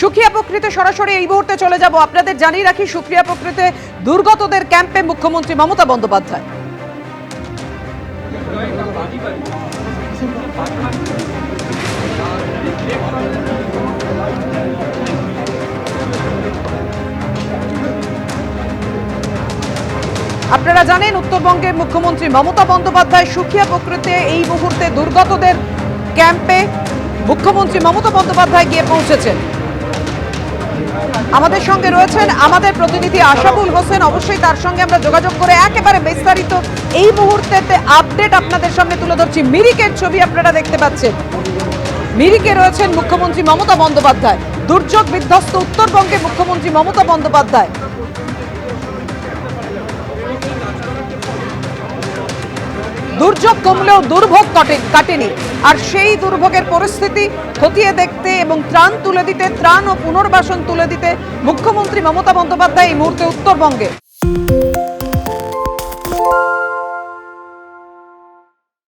সুখিয়া প্রকৃতি সরাসরি এই মুহূর্তে চলে যাব। আপনাদের জানিয়ে রাখি, সুখিয়া প্রকৃতি দুর্গতদের ক্যাম্পে মুখ্যমন্ত্রী মমতা বন্দ্যোপাধ্যায়। আপনারা জানেন, উত্তরবঙ্গের মুখ্যমন্ত্রী মমতা বন্দ্যোপাধ্যায় সুখিয়া প্রকৃতি এই মুহূর্তে দুর্গতদের ক্যাম্পে মুখ্যমন্ত্রী মমতা বন্দ্যোপাধ্যায় গিয়ে পৌঁছেছেন। আমাদের সঙ্গে রয়েছেন আমাদের প্রতিনিধি আশাবুল হোসেন। অবশ্যই তার সঙ্গে আমরা যোগাযোগ করে একেবারে বিস্তারিত এই মুহূর্তে আপডেট আপনাদের সামনে তুলে ধরছি। মিরিকের ছবি আপনারা দেখতে পাচ্ছেন। মিরিকে রয়েছেন মুখ্যমন্ত্রী মমতা বন্দ্যোপাধ্যায়। দুর্যোগ বিধ্বস্ত উত্তরবঙ্গে মুখ্যমন্ত্রী মমতা বন্দ্যোপাধ্যায়। দুর্যোগ কমলেও দুর্ভোগ কাটেনি, আর সেই দুর্ভোগের পরিস্থিতি খতিয়ে দেখতে এবং ত্রাণ তুলে দিতে, ত্রাণ ও পুনর্বাসন তুলে দিতে মুখ্যমন্ত্রী মমতা বন্দ্যোপাধ্যায় এই মুহূর্তে উত্তরবঙ্গে।